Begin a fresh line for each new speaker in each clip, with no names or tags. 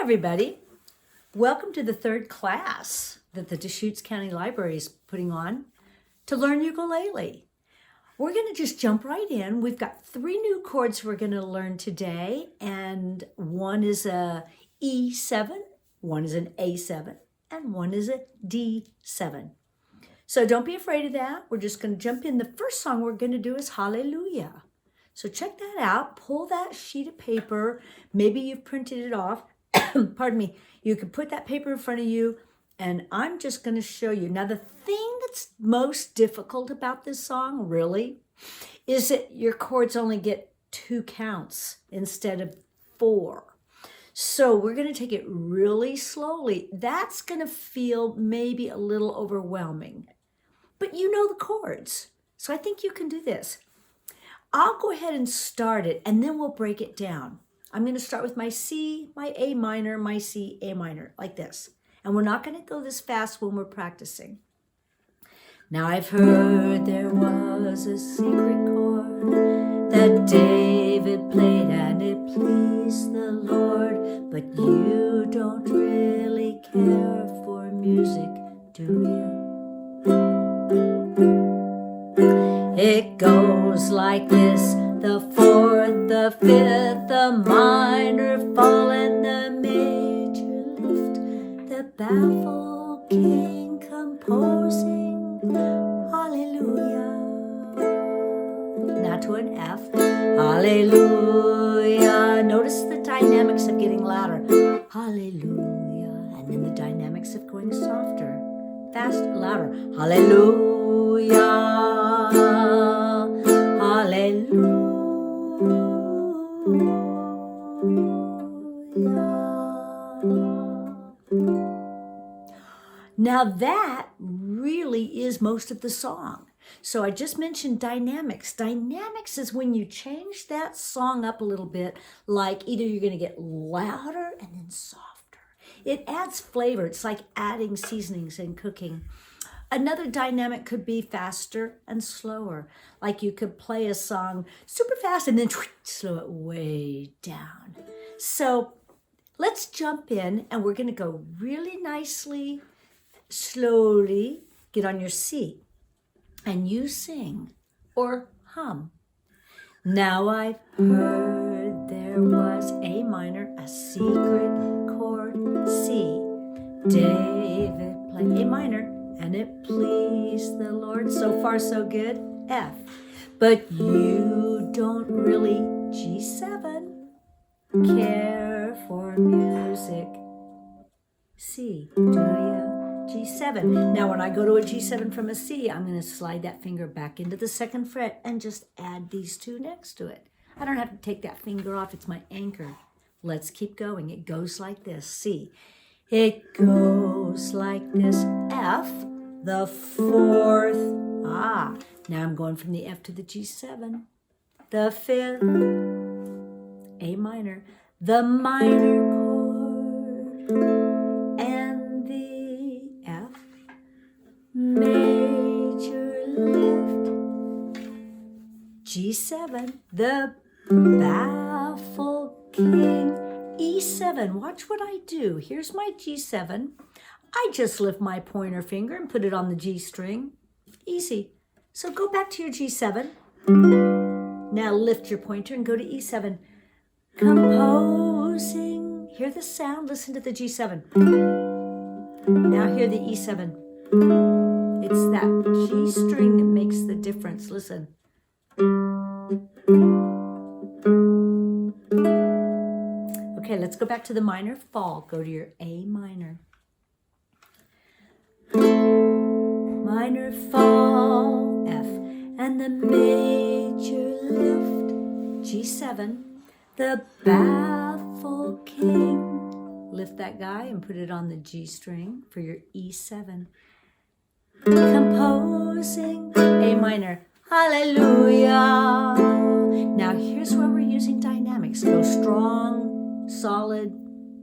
everybody. Welcome to the third class that the Deschutes County Library is putting on to learn ukulele. We're going to just jump right in. We've got 3 new chords we're going to learn today, and one is a E7, one is an A7, and one is a D7. So don't be afraid of that. We're just going to jump in. The first song we're going to do is Hallelujah. So check that out. Pull that sheet of paper. Maybe you've printed it off. Pardon me. You can put that paper in front of you, and I'm just going to show you. Now, the thing that's most difficult about this song, really, is that your chords only get 2 counts instead of 4. So we're going to take it really slowly. That's going to feel maybe a little overwhelming, but you know the chords. So I think you can do this. I'll go ahead and start it, and then we'll break it down. I'm going to start with my C, my A minor, my C, A minor, like this. And we're not going to go this fast when we're practicing. Now I've heard there was a secret chord that David played and it pleased the Lord, but you don't really care for music, do you? It goes like this: the 4th, the 5th, the minor fall, and the major lift, the baffled king composing hallelujah. Now to an F, hallelujah. Notice the dynamics of getting louder, hallelujah, and then the dynamics of going softer, fast, louder, hallelujah. Hallelujah. Now that really is most of the song. So I just mentioned dynamics. Dynamics is when you change that song up a little bit, like either you're going to get louder and then softer. It adds flavor. It's like adding seasonings in cooking. Another dynamic could be faster and slower. Like you could play a song super fast and then slow it way down. So let's jump in, and we're going to go really nicely, slowly. Get on your C and you sing or hum. Now I've heard there was A minor, a secret chord, C. David played A minor, and it pleased the Lord. So far, so good. F. But you don't really, G7, care for music. C. Do you? G7. Now, when I go to a G7 from a C, I'm going to slide that finger back into the 2nd fret and just add these 2 next to it. I don't have to take that finger off. It's my anchor. Let's keep going. It goes like this. C. It goes like this. F, the 4th. Now I'm going from the F to the G7. The 5th, A minor, the minor chord, and the F, major lift, G7, the baffled king, E7. Watch what I do. Here's my G7. I just lift my pointer finger and put it on the G string. Easy. So go back to your G7. Now lift your pointer and go to E7. Composing. Hear the sound. Listen to the G7. Now hear the E7. It's that G string that makes the difference. Listen. Okay, let's go back to the minor fall. Go to your A minor. Minor fall, F, and the major lift, G7, the baffled king. Lift that guy and put it on the G string for your E7. Composing, A minor, hallelujah. Now here's where we're using dynamics. Go strong, solid,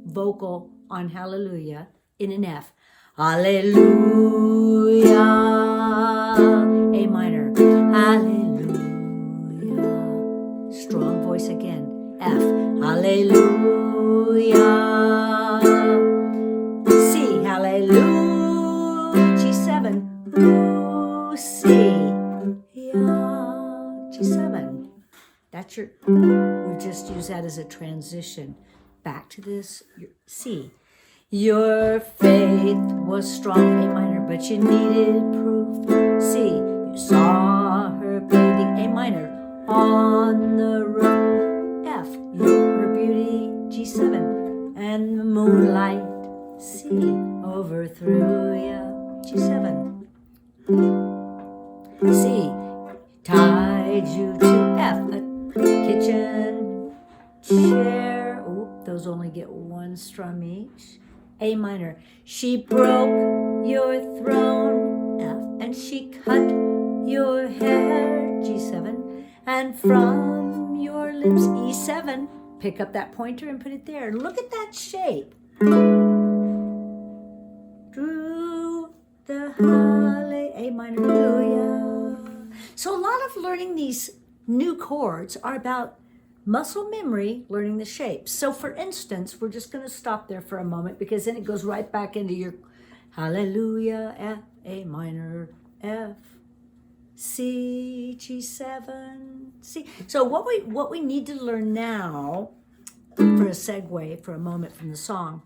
vocal on hallelujah in an F. Hallelujah. A minor. Hallelujah. Strong voice again. F. Hallelujah. structure, we just use that as a transition. Back to this C. Your faith was strong, A minor, but you needed proof. C. You saw her bathing, A minor, on the roof. F. Your beauty, G7, and the moonlight, C, overthrew you, G7. C. Tied you to F, a kitchen chair. Oh, those only get one strum each. A minor. She broke your throne, F, and she cut your hair, G7, and from your lips, E7. Pick up that pointer and put it there. Look at that shape. Drew the hallelujah, A minor, hallelujah. So a lot of learning these new chords are about muscle memory, learning the shapes. So for instance, we're just going to stop there for a moment because then it goes right back into your hallelujah, F, A minor, F, C, G7, C. So what we need to learn now, for a segue for a moment from the song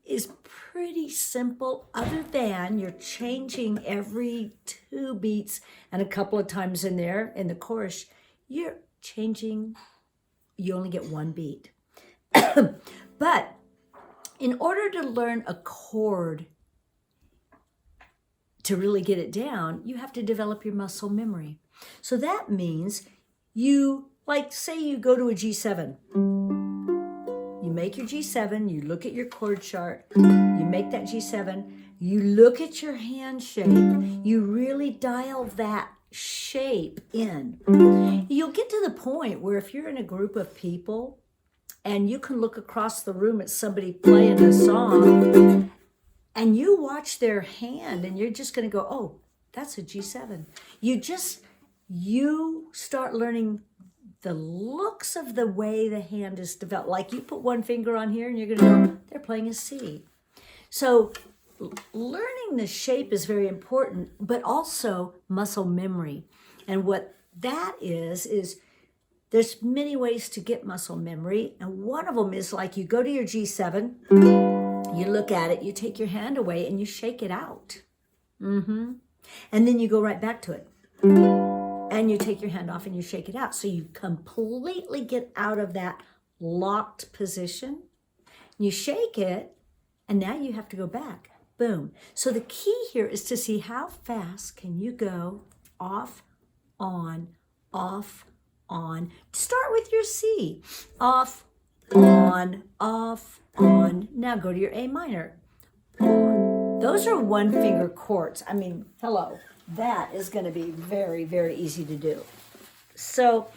is pretty simple, other than you're changing every 2 beats and a couple of times in there in the chorus, you're changing, you only get 1 beat. But in order to learn a chord, to really get it down, you have to develop your muscle memory. So that means you, like say you go to a G7, you make your G7, you look at your chord chart, you make that G7, you look at your hand shape, you really dial that shape in. You'll get to the point where if you're in a group of people and you can look across the room at somebody playing a song and you watch their hand and you're just going to go, oh, that's a G7. You start learning the looks of the way the hand is developed. Like you put one finger on here and you're going to go, they're playing a C. So learning the shape is very important, but also muscle memory. And what that is there's many ways to get muscle memory. And one of them is like you go to your G7, you look at it, you take your hand away and you shake it out. And then you go right back to it. And you take your hand off and you shake it out. So you completely get out of that locked position. You shake it, and now you have to go back. Boom. So the key here is to see how fast can you go off, on, off, on. Start with your C. Off, on, off, on. Now go to your A minor. On. Those are 1-finger chords. I mean, hello. That is going to be very, very easy to do. So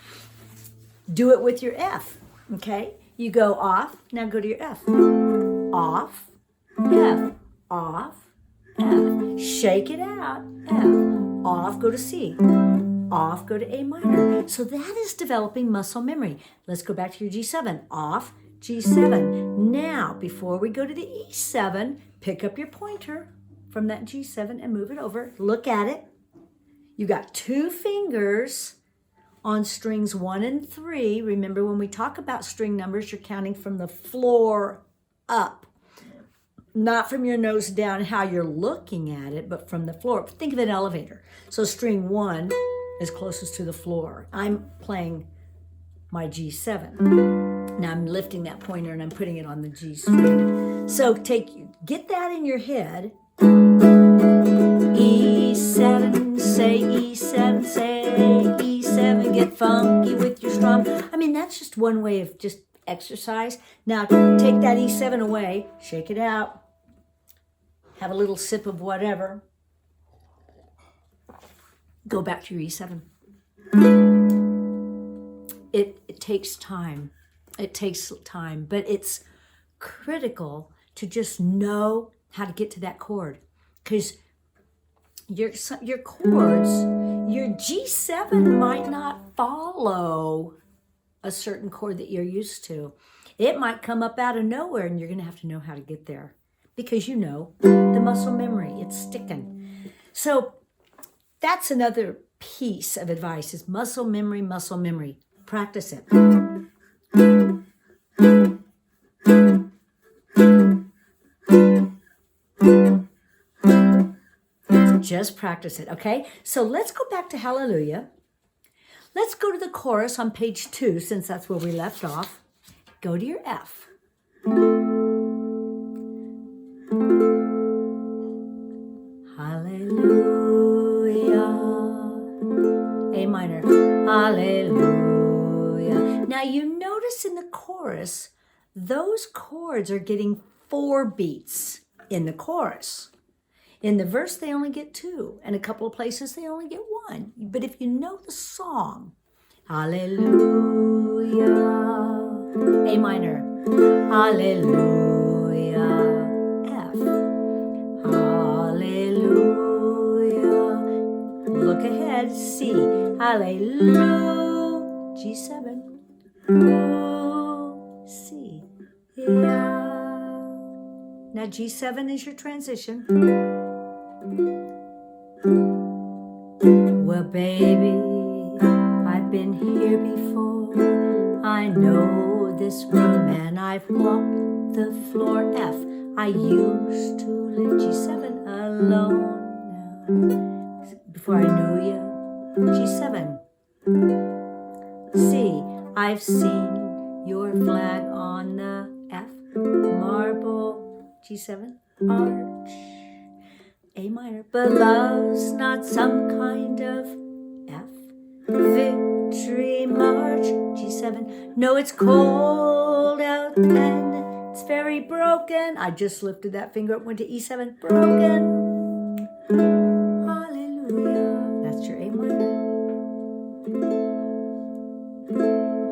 do it with your F, okay? You go off, now go to your F. Off, F, off, F. Shake it out, F. Off, go to C. Off, go to A minor. So that is developing muscle memory. Let's go back to your G7. Off, G7. Now, before we go to the E7, pick up your pointer from that G7 and move it over. Look at it. You got 2 fingers on strings 1 and 3. Remember, when we talk about string numbers, you're counting from the floor up, not from your nose down, how you're looking at it, but from the floor. Think of an elevator. So string 1 is closest to the floor. I'm playing my G7. Now I'm lifting that pointer and I'm putting it on the G string. So get that in your head. E7, say E7, say E7, get funky with your strum. I mean, that's just one way of just exercise. Now, take that E7 away, shake it out, have a little sip of whatever, go back to your E7. It takes time. It takes time, but it's critical to just know how to get to that chord, because your chords, your G7 might not follow a certain chord that you're used to. It might come up out of nowhere and you're going to have to know how to get there because the muscle memory, it's sticking. So that's another piece of advice is muscle memory, muscle memory. Practice it. Just practice it, okay? So let's go back to Hallelujah. Let's go to the chorus on page 2, since that's where we left off. Go to your F. Hallelujah. A minor. Hallelujah. Now you notice in the chorus, those chords are getting 4 beats in the chorus. In the verse, they only get 2. And a couple of places, they only get 1. But if you know the song, hallelujah, A minor, hallelujah, F, hallelujah, look ahead, C, hallelujah, G7, O, C, yeah. Now G7 is your transition. Well, baby, I've been here before. I know this room and I've walked the floor. F, I used to live G7 alone. Now, before I knew you, G7. C, I've seen your flag on the F, marble, G7, arch. A minor, but love's not some kind of F. Victory march, G7. No, it's cold out and it's very broken. I just lifted that finger up, went to E7, broken. Hallelujah. That's your A minor.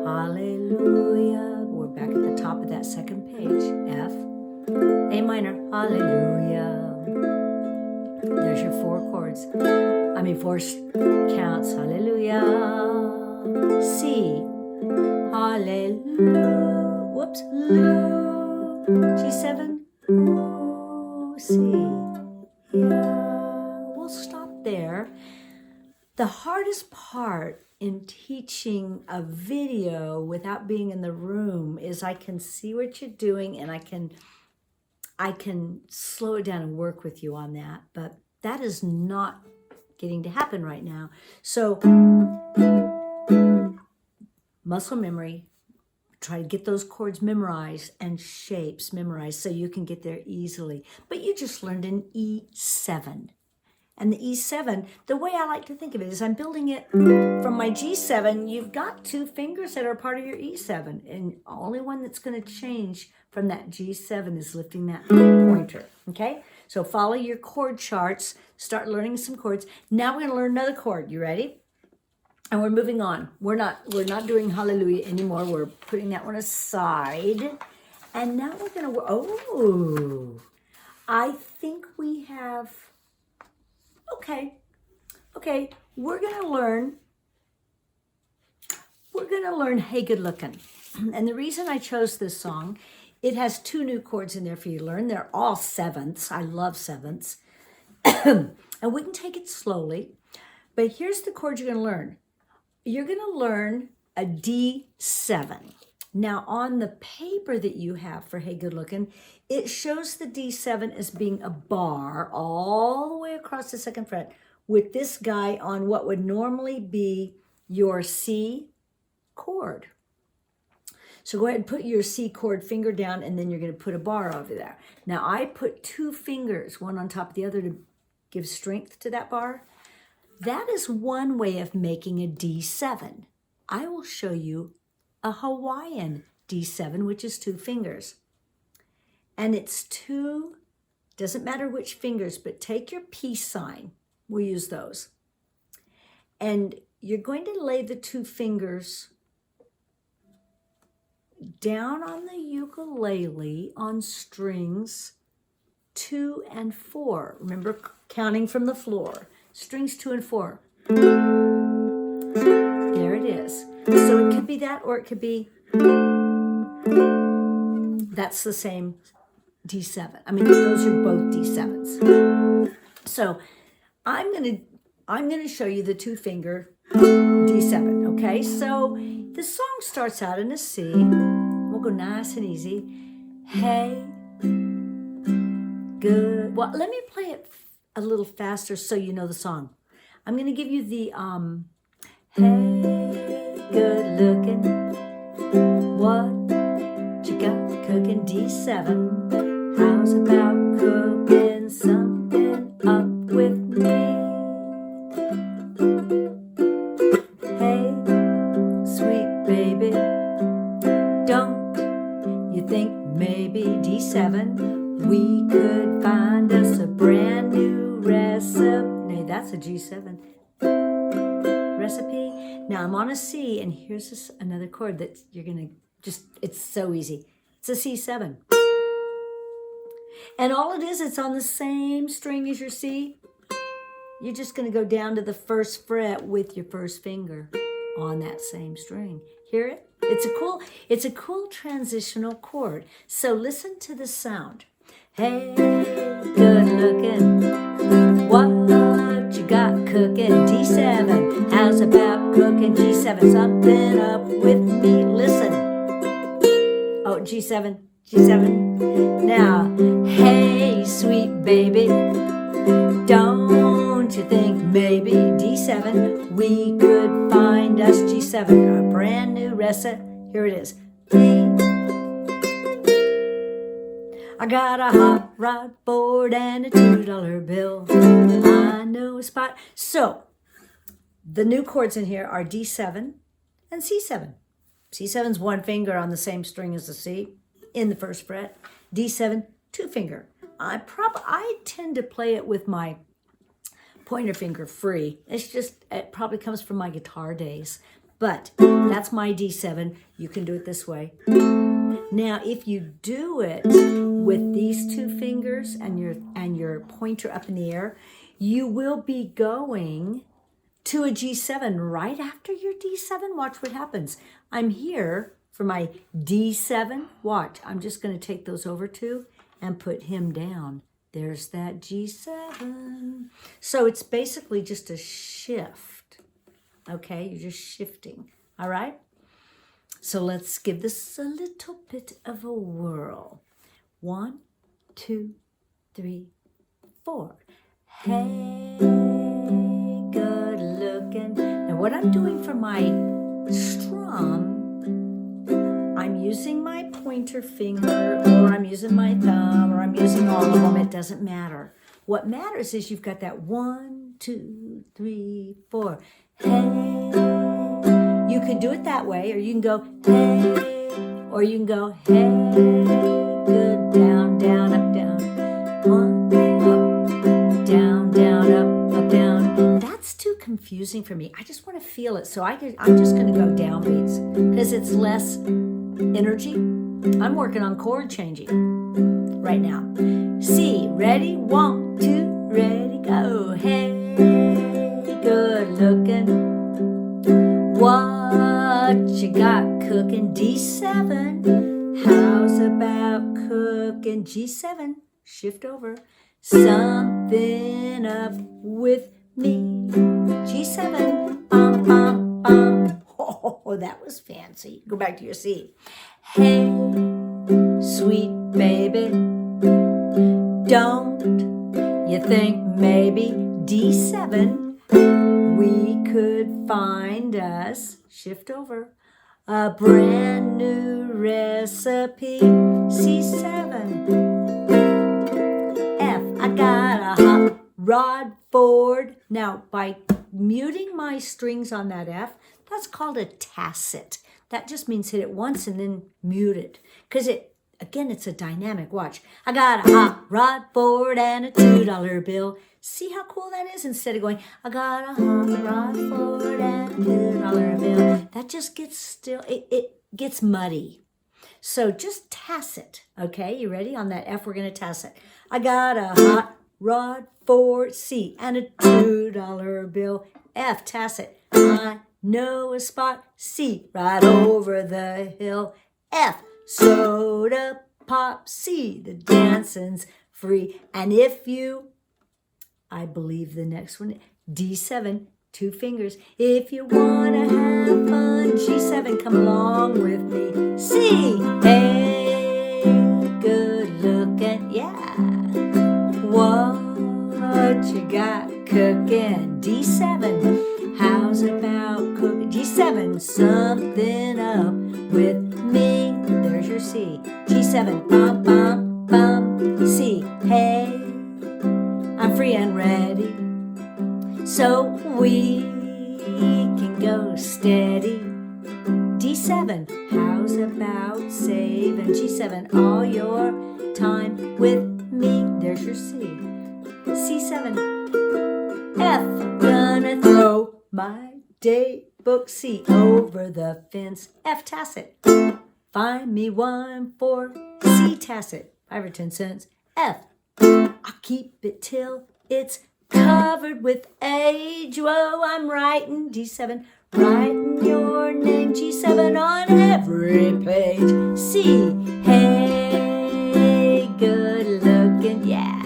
Hallelujah. We're back at the top of that second page. F, A minor, hallelujah. There's your 4 chords. 4 counts. Hallelujah. C. Hallelujah. Whoops. G7. Ooh, C. Yeah. We'll stop there. The hardest part in teaching a video without being in the room is I can see what you're doing and I can slow it down and work with you on that, but that is not getting to happen right now. So muscle memory, try to get those chords memorized and shapes memorized so you can get there easily. But you just learned an E7. And the E7, the way I like to think of it is I'm building it from my G7. You've got 2 fingers that are part of your E7. And the only one that's going to change from that G7 is lifting that pointer. Okay? So follow your chord charts. Start learning some chords. Now we're going to learn another chord. You ready? And we're moving on. We're not doing Hallelujah anymore. We're putting that one aside. And now we're going to, I think we have... Okay, we're gonna learn Hey Good Lookin'. And the reason I chose this song, it has 2 new chords in there for you to learn. They're all 7ths. I love 7ths. And we can take it slowly. But here's the chord you're gonna learn. You're gonna learn a D7. Now on the paper that you have for Hey Good Lookin', it shows the D7 as being a bar all the way across the 2nd fret with this guy on what would normally be your C chord. So go ahead and put your C chord finger down and then you're going to put a bar over there. Now I put 2 fingers, one on top of the other to give strength to that bar. That is one way of making a D7. I will show you a Hawaiian D7, which is 2 fingers. And it's 2, doesn't matter which fingers, but take your peace sign. We'll use those. And you're going to lay the 2 fingers down on the ukulele on strings 2 and 4. Remember, counting from the floor. Strings 2 and 4. There it is. So it could be that, or it could be, that's the same D7. Those are both D7s. So I'm going to I'm going to show you the 2-finger D7, okay? So the song starts out in a C. We'll go nice and easy. Hey, good. Well, let me play it a little faster so you know the song. I'm going to give you the, hey, good looking, what you got cooking, D7. How's about cooking something up with me? Hey, sweet baby, don't you think maybe D7 we could find us a brand new recipe? No, that's a G7 recipe. Now I'm on a C, and here's another chord that you're gonna it's so easy. It's a C7. And all it is, it's on the same string as your C. You're just gonna go down to the first fret with your first finger on that same string. Hear it? It's a cool transitional chord. So listen to the sound. Hey, good looking, what you got cooking, D7. How's about cooking, G7, something up with me? Listen. Oh, G7, G7. Now, hey, sweet baby, don't you think maybe D7 we could find us G7 a brand new recipe? Here it is. I got a hot rod board and a $2 bill. I know a spot. So the new chords in here are D7 and C7. C7's 1 finger on the same string as the C in the first fret. D7, 2 finger. I tend to play it with my pointer finger free. It probably comes from my guitar days, but that's my D7. You can do it this way. Now, if you do it with these 2 fingers and your pointer up in the air, you will be going to a G7 right after your D7. Watch what happens. I'm here for my D7. Watch, I'm just going to take those over 2 and put him down. There's that G7. So it's basically just a shift. Okay, you're just shifting. All right? So let's give this a little bit of a whirl. 1, 2, 3, 4. Hey, good looking. Now what I'm doing for my strum, I'm using my pointer finger, or I'm using my thumb, or I'm using all of them. It doesn't matter. What matters is you've got that 1, 2, 3, 4. Hey. You can do it that way, or you can go hey, or you can go hey, good, down, down, up, down, 1, up, down, down, up, down. That's too confusing for me. I just want to feel it, so I'm just going to go downbeats because it's less energy. I'm working on chord changing right now. C, ready? 1, 2, ready, go. Hey, good looking. What you got cooking, D7? How's about cooking, G7? Shift over. Something up with me, G7. Bum, bum, bum. Oh, that was fancy. Go back to your C. Hey, sweet baby, don't you think maybe D7 we could find us, shift over, a brand new recipe, C7. F, I got a hot rod board. Now, by muting my strings on that F, that's called a tacit. That just means hit it once and then mute it. Because it's a dynamic. Watch. I got a hot rod board and a $2 bill. See how cool that is? Instead of going, I got a hot rod board and a $2 bill. That just gets it gets muddy. So just tacit. Okay, you ready? On that F, we're going to tacit. I got a hot rod for C and a $2 bill. F, tacit. I know a spot. C, right over the hill. F, soda pop. C, the dancing's free. And if you I believe the next one, D7, 2 fingers. If you wanna have fun, G7, come along with me. C, hey, good looking, yeah. What you got cooking? D7, how's about cooking? G7, something up with me. There's your C. G7, bum, bum, bum. C, hey, I'm free and ready, so we can go steady. D7, how's about saving? G7, all your time with me. There's your C. C7, F, gonna throw my daybook. C, over the fence. F, tacit, find me one for C, tacit, 5 or 10 cents. F, I'll keep it till it's covered with age. Whoa, I'm writing. D7, writing your name. G7 on every page. C, hey, good looking, yeah.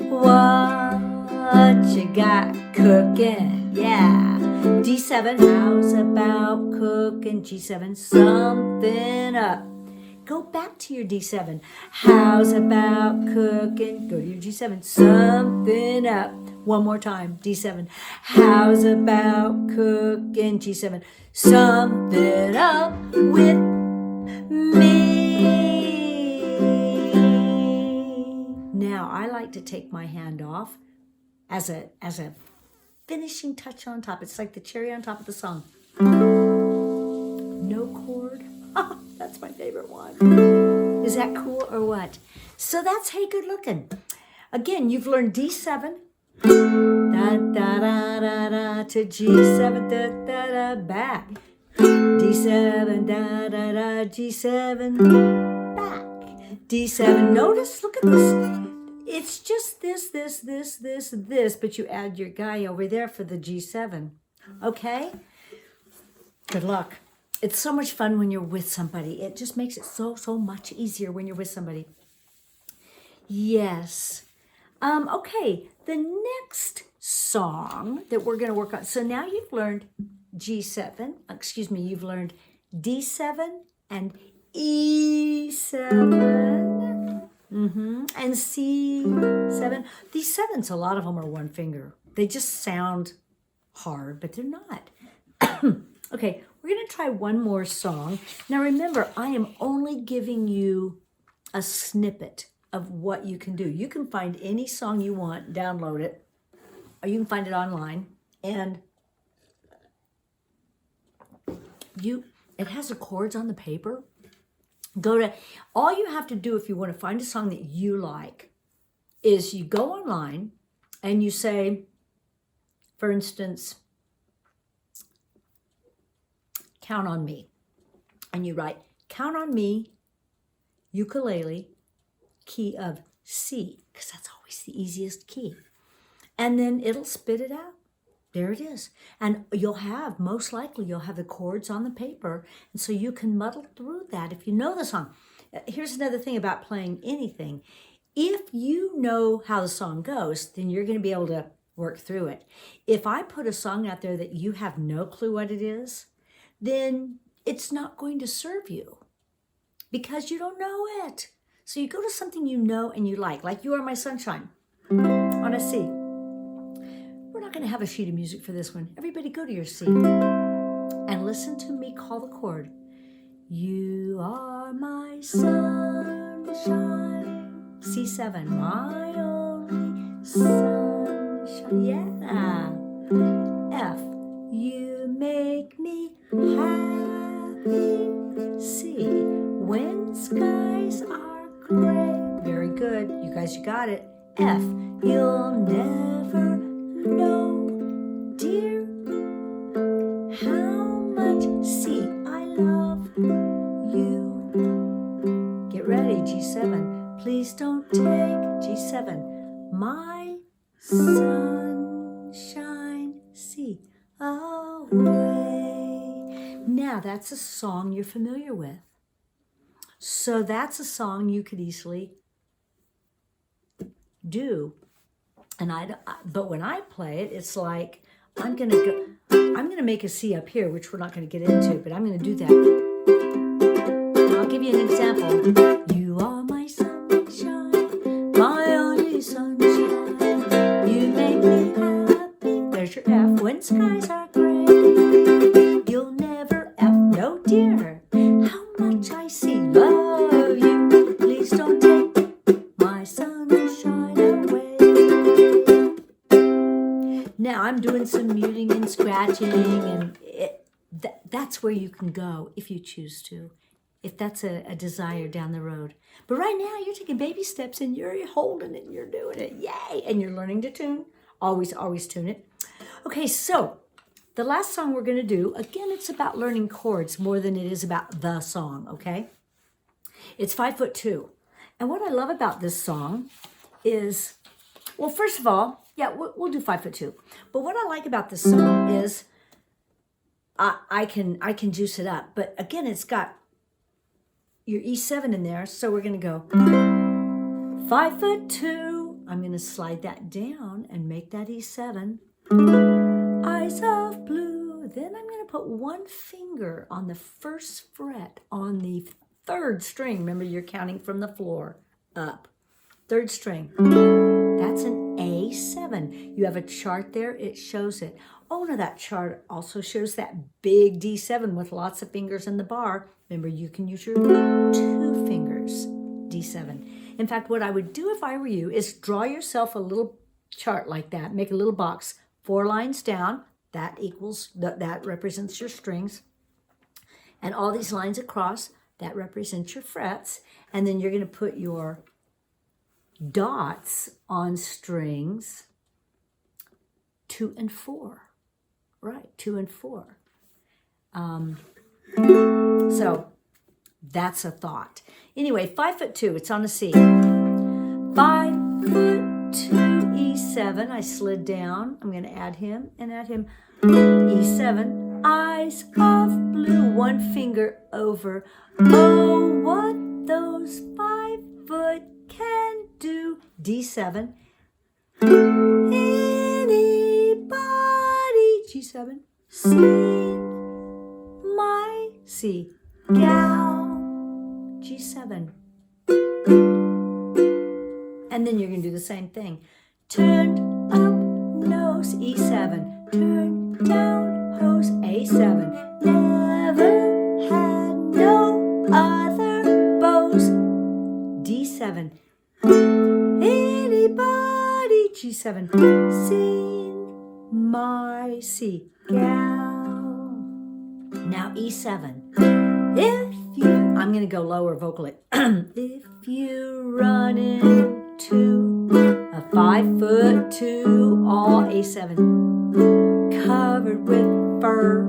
What you got cooking? Yeah. D7, how's about cooking? G7, something up. Go back to your D7. How's about cooking? Go to your G7. Something up. One more time. D7. How's about cooking? G7. Something up with me. Now, I like to take my hand off as a finishing touch on top. It's like the cherry on top of the song. No chord. That's my favorite one. Is that cool or what? So that's Hey Good Looking. Again, you've learned D7, da da da da da, to G7, da da da, back. D7, da da da, G7, back. D7, notice, look at this. It's just this, but you add your guy over there for the G7. Okay? Good luck. It's so much fun when you're with somebody. It just makes it so much easier when you're with somebody. Yes. Okay, the next song that we're going to work on. So now you've learned you've learned D7 and E7. And C7. These sevens, a lot of them are one finger. They just sound hard, but they're not. Okay, we're going to try one more song. Now remember, I am only giving you a snippet of what you can do. You can find any song you want, download it, or you can find it online. And it has the chords on the paper. All you have to do if you want to find a song that you like is you go online and you say, for instance, Count on Me. And you write, Count on Me, ukulele, key of C, because that's always the easiest key. And then it'll spit it out. There it is. And most likely you'll have the chords on the paper. And so you can muddle through that if you know the song. Here's another thing about playing anything. If you know how the song goes, then you're going to be able to work through it. If I put a song out there that you have no clue what it is, then it's not going to serve you because you don't know it. So you go to something you know and you like You Are My Sunshine on a C. We're not going to have a sheet of music for this one. Everybody go to your C and listen to me call the chord. You are my sunshine. C7, my only sunshine. Yeah. F, you make me happy. C, when skies are gray. Very good. You guys, you got it. F, you'll never know, dear, how much C I love you. Get ready, G7. Please don't take G7. My sunshine C away. Now that's a song you're familiar with. So that's a song you could easily do And but when I play it, it's like I'm gonna make a C up here, which we're not gonna get into, but I'm gonna do that. I'll give you an example. You are my sunshine, my only sunshine. You make me happy. There's your F. When skies are gray, you'll never F. No, dear. How much I see. Love you. Please don't take my sunshine away. Now I'm doing some muting and scratching, and that's where you can go if you choose to, if that's a desire down the road. But right now you're taking baby steps and you're holding it and you're doing it. Yay! And you're learning to tune. Always, always tune it. Okay, so the last song we're going to do, again, it's about learning chords more than it is about the song, okay? It's 5'2". And what I love about this song is, well, first of all, yeah, we'll do 5'2". But what I like about this song is I can juice it up. But again, it's got your E7 in there. So we're going to go 5'2". I'm going to slide that down and make that E7. Eyes of blue. Then I'm going to put one finger on the first fret on the third string. Remember, you're counting from the floor up. Third string. That's an A7. You have a chart there. It shows it. Oh, no, that chart also shows that big D7 with lots of fingers in the bar. Remember, you can use your 2 fingers, D7. In fact, what I would do if I were you is draw yourself a little chart like that. Make a little box, 4 lines down. That represents your strings. And all these lines across, that represents your frets. And then you're going to put your dots on strings 2 and 4. Right, 2 and 4. So that's a thought. Anyway, 5'2", it's on a C. 5'2", E7. I slid down. I'm going to add him and add him. E7. Eyes of blue. One finger over. Oh, what those 5 foot can do. D7. Anybody. G7. Sing my C. Gal. G7. And then you're going to do the same thing. Turned up nose, E7. Turned down hose, A7. Never had no other bows, D7. Anybody, G7. Sing my C. Gal. Now E7. If you, I'm going to go lower vocally. If you run into a 5'2", all A7, covered with fur,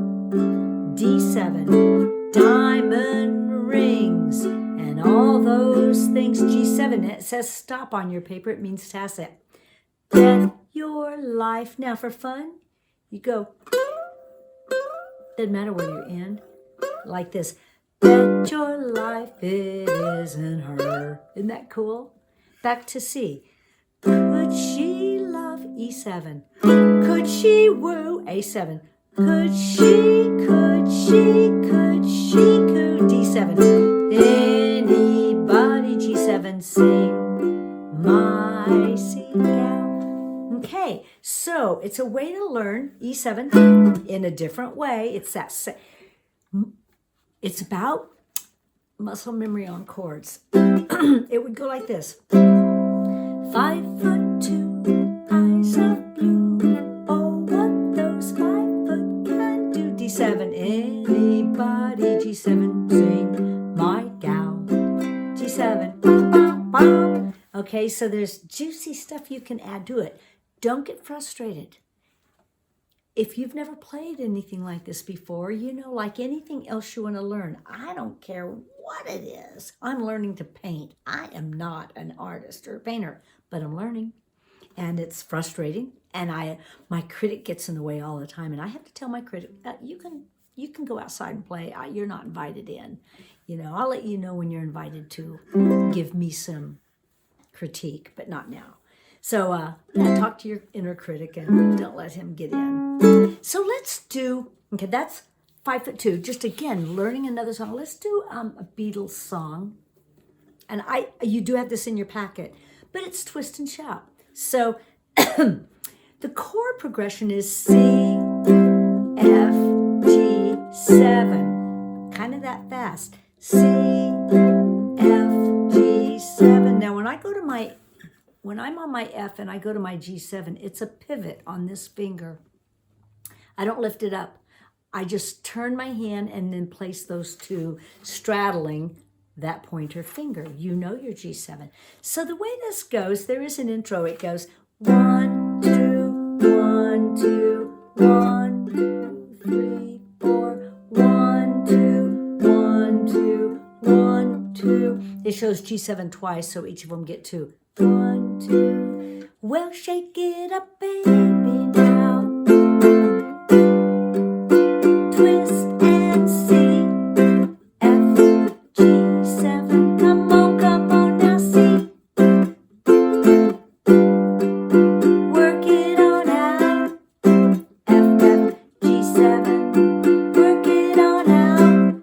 D7, diamond rings, and all those things, G7. It says stop on your paper. It means tacit. Bet your life. Now for fun, you go, doesn't matter where you end, like this. Bet your life it isn't her. Isn't that cool? Back to C. Could she love E7? Could she woo A7? Could she D7? Anybody G7 sing my C gal. Okay, so it's a way to learn E7 in a different way. It's about muscle memory on chords. It would go like this. 5'2", eyes of blue. Oh, what those 5 foot can do. D7, anybody. G7, sing my gal. G7, bum, bum, bum. Okay, so there's juicy stuff you can add to it. Don't get frustrated. If you've never played anything like this before, like anything else you want to learn, I don't care what it is. I'm learning to paint. I am not an artist or a painter, but I'm learning. And it's frustrating. And my critic gets in the way all the time. And I have to tell my critic, you can go outside and play. You're not invited in. I'll let you know when you're invited to give me some critique, but not now. So talk to your inner critic and don't let him get in. So let's do, okay, that's 5'2", just again, learning another song. Let's do a Beatles song. And you do have this in your packet, but it's twist and shout. So the chord progression is C, F, G, 7. Kind of that fast. C, F, G, 7. Now when I'm on my F and I go to my G7, it's a pivot on this finger. I don't lift it up. I just turn my hand and then place those two straddling that pointer finger. You know your G7. So the way this goes, there is an intro. It goes 1, 2, 1, 2, 1, 2, 3, 4, 1, 2, 1, 2, 1, 2. It shows G7 twice, so each of them get 2. 1, 2. Well, shake it up, baby, now. Twist and see. F, G7. Come on now, see. Work it on out. F, F, G7. Work it on out.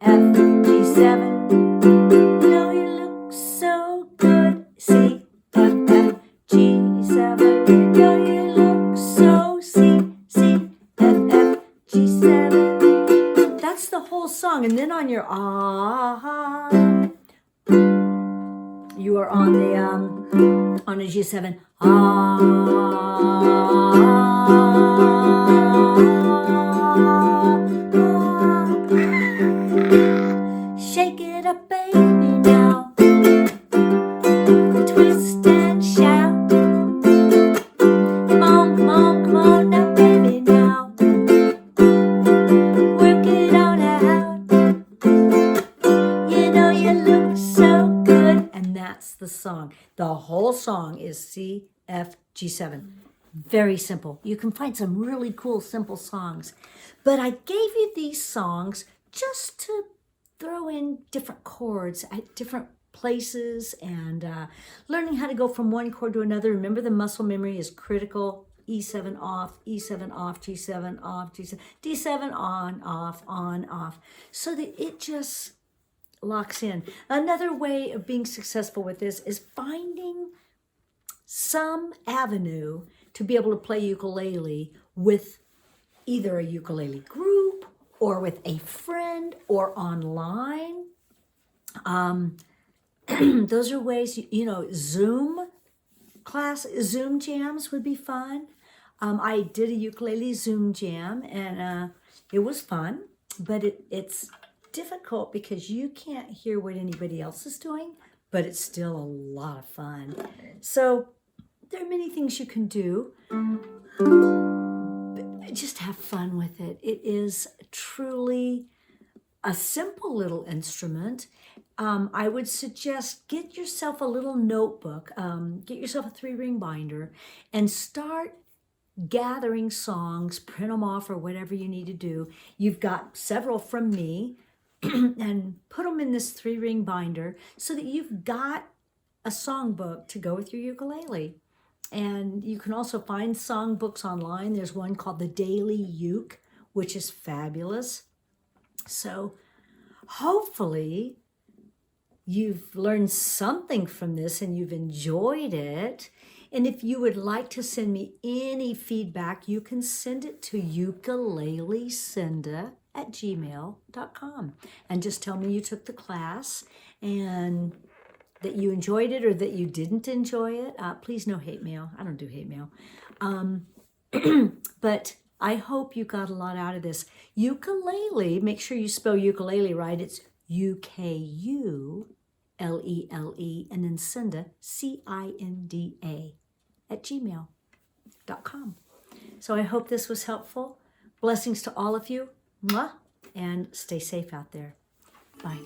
F, G7. You know you look so good. C, F, F, G7. You know you look so C, F, F, G7. That's the whole song. And then on your you are on a G7. Shake it up, baby, now. Twist and shout. Come on now, baby, now. Work it on out. You know you look so good. And that's the song. The whole song is C, F, G7. Very simple. You can find some really cool, simple songs. But I gave you these songs just to throw in different chords at different places and learning how to go from one chord to another. Remember, the muscle memory is critical. E7 off, E7 off, G7 off, G7, D7 on, off, so that it just locks in. Another way of being successful with this is finding some avenue to be able to play ukulele with either a ukulele group or with a friend or online. Those are ways, Zoom jams would be fun. I did a ukulele Zoom jam and it was fun, but it's difficult because you can't hear what anybody else is doing, but it's still a lot of fun. So there are many things you can do. Just have fun with it. It is truly a simple little instrument. I would suggest get yourself a little notebook, get yourself a 3-ring binder, and start gathering songs, print them off or whatever you need to do. You've got several from me, and put them in this 3-ring binder so that you've got a songbook to go with your ukulele. And you can also find songbooks online. There's one called The Daily Uke, which is fabulous. So hopefully you've learned something from this and you've enjoyed it. And if you would like to send me any feedback, you can send it to ukulelecinda@gmail.com and just tell me you took the class and that you enjoyed it or that you didn't enjoy it. Please, no hate mail. I don't do hate mail. But I hope you got a lot out of this. Ukulele, make sure you spell ukulele right. It's Ukulele, and then Cinda, Cinda, @gmail.com. So I hope this was helpful. Blessings to all of you. Mwah, and stay safe out there. Bye.